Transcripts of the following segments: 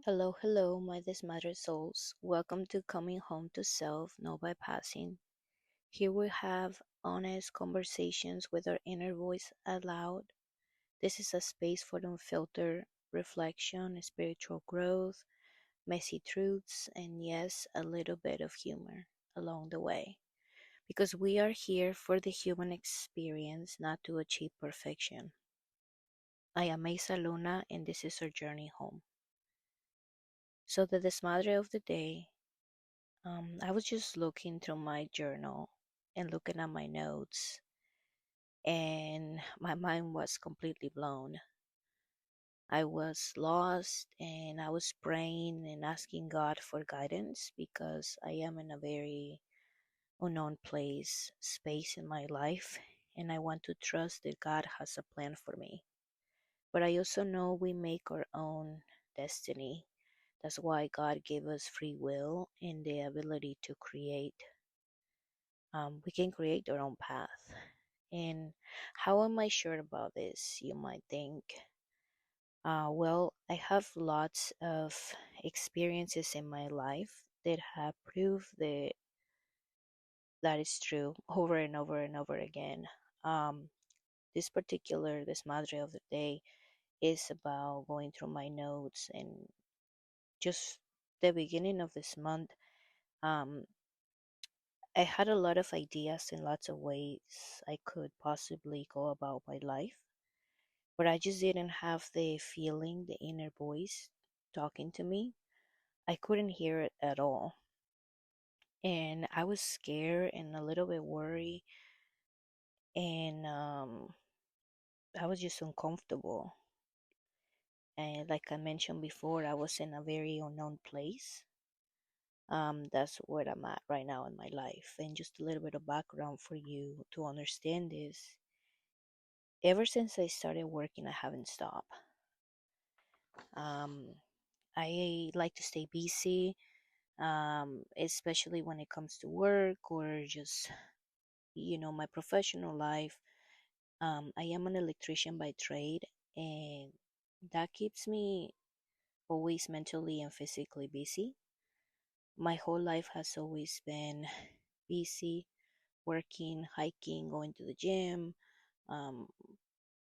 Hello, hello, my desmadre souls. Welcome to Coming Home to Self, No Bypassing. Here we have honest conversations with our inner voice aloud. This is a space for unfiltered reflection, spiritual growth, messy truths, and yes, a little bit of humor along the way. Because we are here for the human experience, not to achieve perfection. I am Mesa Luna, and this is our journey home. So, the desmadre of the day. I was just looking through my journal and looking at my notes, and my mind was completely blown. I was lost and I was praying and asking God for guidance because I am in a very unknown space in my life, and I want to trust that God has a plan for me. But I also know we make our own destiny. That's why God gave us free will and the ability to create. We can create our own path. And how am I sure about this? You might think. Well, I have lots of experiences in my life that have proved that that is true over and over and over again. Um, this Madre of the Day is about going through my notes and just the beginning of this month. Um, I had a lot of ideas in lots of ways I could possibly go about my life, but I just didn't have the feeling, the inner voice talking to me. I couldn't hear it at all. And I was scared and a little bit worried, and I was just uncomfortable. And like I mentioned before, I was in a very unknown place. That's where I'm at right now in my life. And just a little bit of background for you to understand this. Ever since I started working, I haven't stopped. Um, I like to stay busy, especially when it comes to work or just, my professional life. I am an electrician by trade, and that keeps me always mentally and physically busy. My whole life has always been busy, working, hiking, going to the gym, um,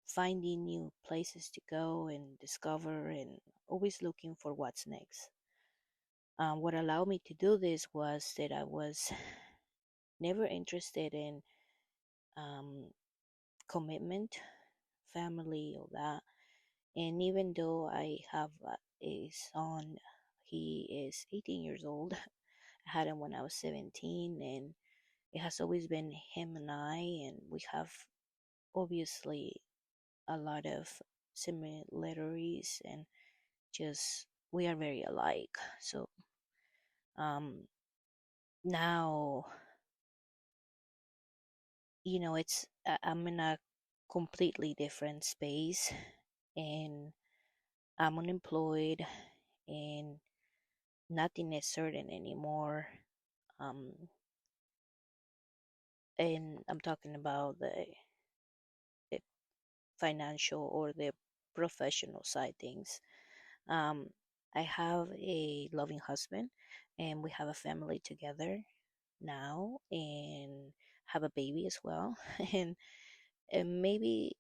finding new places to go and discover, and always looking for what's next. What allowed me to do this was that I was never interested in um, commitment, family, all that. And even though I have a son, he is 18 years old. I had him when I was 17, and it has always been him and I, and we have obviously a lot of similarities, and just we are very alike. So um, now, I'm in a completely different space, and I'm unemployed, and nothing is certain anymore. Um, and I'm talking about the financial or the professional side things. Um, I have a loving husband, and we have a family together now, and have a baby as well. and And maybe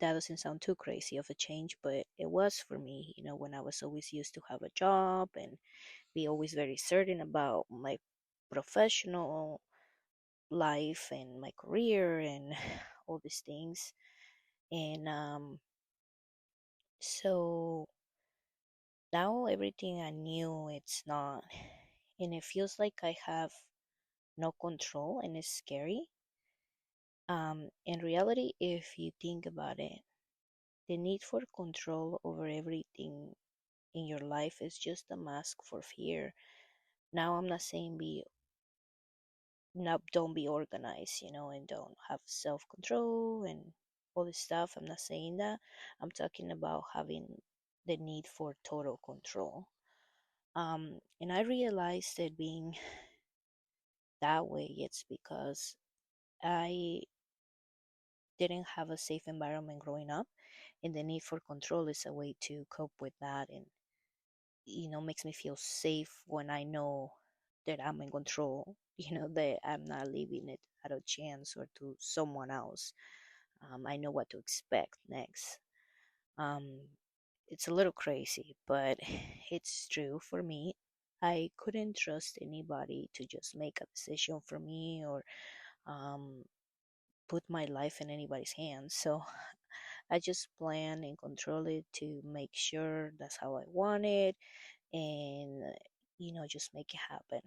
that doesn't sound too crazy of a change, but it was for me, when I was always used to have a job and be always very certain about my professional life and my career and all these things. And so now everything I knew, it's not. And it feels like I have no control, and it's scary. In reality, if you think about it, the need for control over everything in your life is just a mask for fear. Now, I'm not saying don't be organized, and don't have self control and all this stuff. I'm not saying that. I'm talking about having the need for total control. And I realized that being that way, it's because I didn't have a safe environment growing up, and the need for control is a way to cope with that. And makes me feel safe when I know that I'm in control, that I'm not leaving it at a chance or to someone else. I know what to expect next. Um, it's a little crazy, but it's true for me. I couldn't trust anybody to just make a decision for me or um, put my life in anybody's hands. So I just plan and control it to make sure that's how I want it and, just make it happen.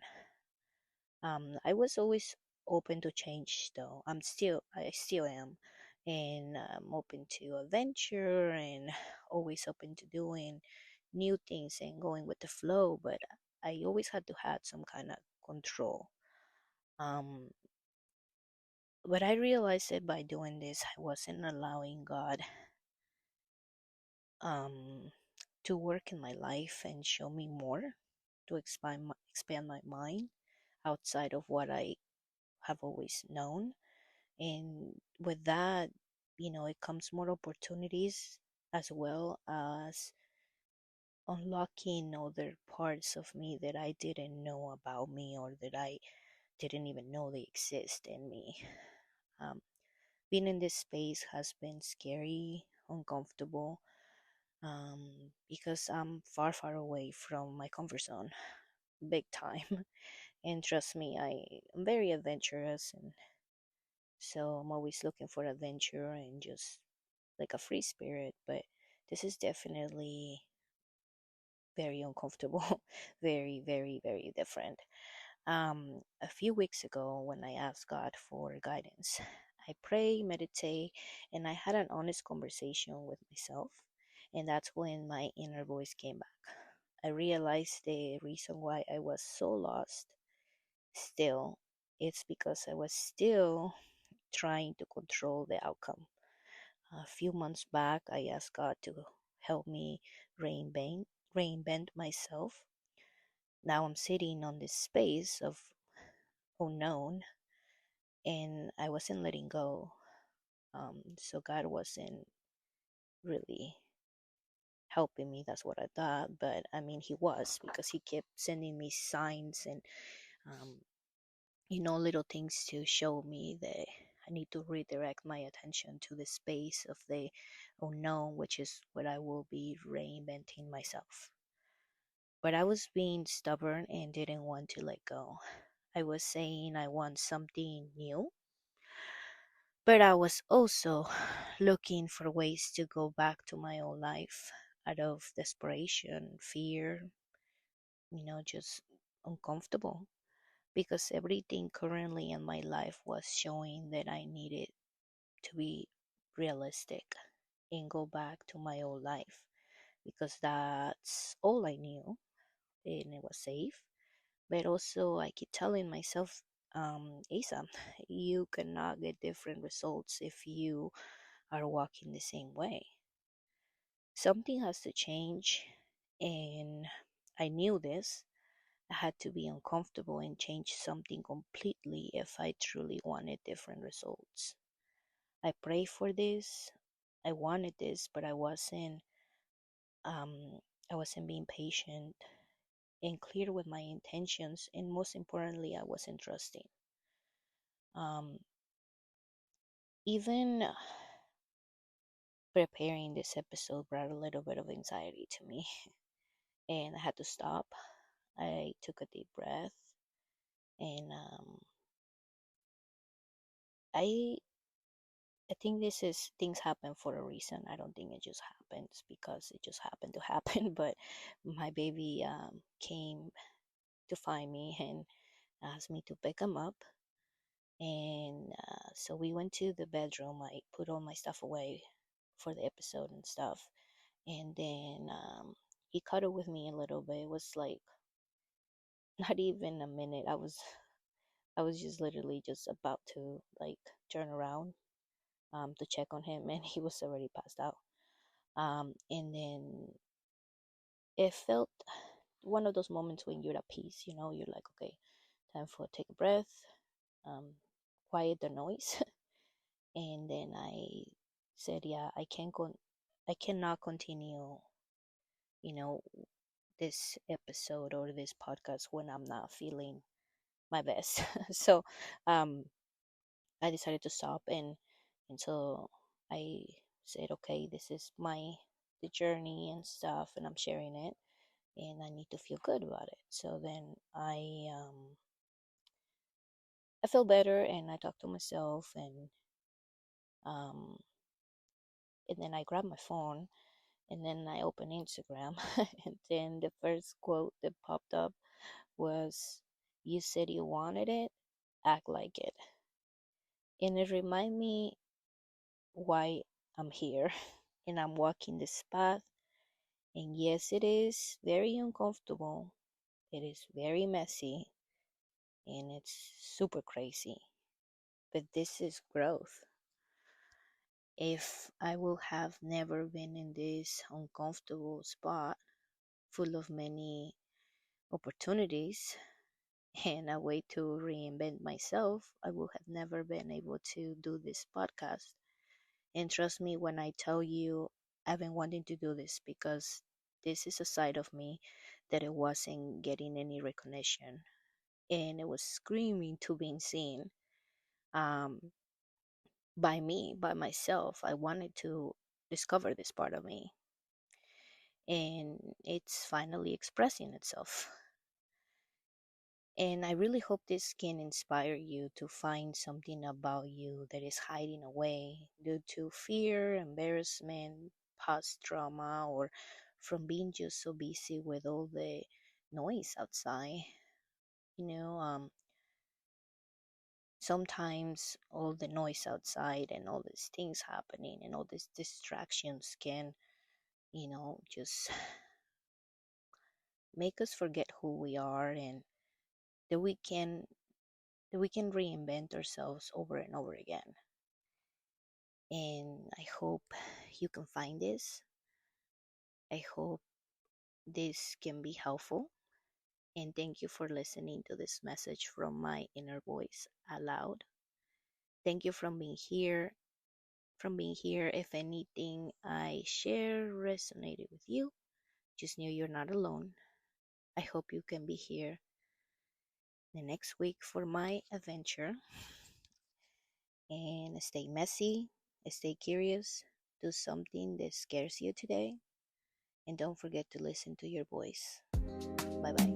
I was always open to change though. I still am. And I'm open to adventure and always open to doing new things and going with the flow. But I always had to have some kind of control. Um, but I realized that by doing this, I wasn't allowing God um, to work in my life and show me more, to expand my mind outside of what I have always known. And with that, it comes more opportunities as well as unlocking other parts of me that I didn't know about me or that I didn't even know they exist in me. Um, Being in this space has been scary, uncomfortable, because I'm far, far away from my comfort zone, big time. And trust me, I'm very adventurous, and so I'm always looking for adventure and just like a free spirit. But this is definitely very uncomfortable, very, very, very different. A few weeks ago, when I asked God for guidance, I pray, meditate, and I had an honest conversation with myself. And that's when my inner voice came back. I realized the reason why I was so lost still, it's because I was still trying to control the outcome. A few months back, I asked God to help me reinvent, reinvent myself. Now I'm sitting on this space of unknown, and I wasn't letting go. So God wasn't really helping me. That's what I thought, but I mean, He was, because He kept sending me signs and um, little things to show me that I need to redirect my attention to the space of the unknown, which is what I will be reinventing myself. But I was being stubborn and didn't want to let go. I was saying I want something new, but I was also looking for ways to go back to my old life out of desperation, fear, just uncomfortable, because everything currently in my life was showing that I needed to be realistic and go back to my old life, because that's all I knew and it was safe. But also, I keep telling myself, Asa, you cannot get different results if you are walking the same way. Something has to change, and I knew this. I had to be uncomfortable and change something completely if I truly wanted different results. I prayed for this. I wanted this, but um I wasn't being patient and clear with my intentions, and most importantly, I wasn't trusting. Um Even preparing this episode brought a little bit of anxiety to me, and I had to stop. I took a deep breath, and I I think this is things happen for a reason. I don't think it just happens because it just happened to happen. But my baby came to find me and asked me to pick him up, and so we went to the bedroom. I put all my stuff away for the episode and stuff, and then he cuddled with me a little bit. It was like not even a minute. I was just literally just about to like turn around to check on him, and he was already passed out. And then it felt one of those moments when you're at peace. You're like, okay, time for take a breath, um, quiet the noise, and then I said, yeah, I cannot continue, you know, this episode or this podcast when I'm not feeling my best. So um, I decided to stop, and so I said, okay, this is the journey and stuff, and I'm sharing it, and I need to feel good about it. So then I feel better, and I talk to myself, um, and then I grab my phone, and then I open Instagram, and then the first quote that popped up was, "You said you wanted it, act like it," and it reminded me why I'm here, and I'm walking this path. And yes, it is very uncomfortable. It is very messy, and it's super crazy. But this is growth. If I will have never been in this uncomfortable spot full of many opportunities and a way to reinvent myself, I would have never been able to do this podcast. And trust me when I tell you, I've been wanting to do this because this is a side of me that it wasn't getting any recognition, and it was screaming to being seen, um, by me, by myself. I wanted to discover this part of me, and it's finally expressing itself. And I really hope this can inspire you to find something about you that is hiding away due to fear, embarrassment, past trauma, or from being just so busy with all the noise outside. You know, sometimes all the noise outside and all these things happening and all these distractions can, just make us forget who we are, and that we can reinvent ourselves over and over again. And I hope you can find this. I hope this can be helpful. And thank you for listening to this message from my inner voice aloud. Thank you from being here. If anything I share resonated with you, just know you're not alone. I hope you can be here the next week for my adventure. And stay messy, stay curious, do something that scares you today, and don't forget to listen to your voice. Bye bye.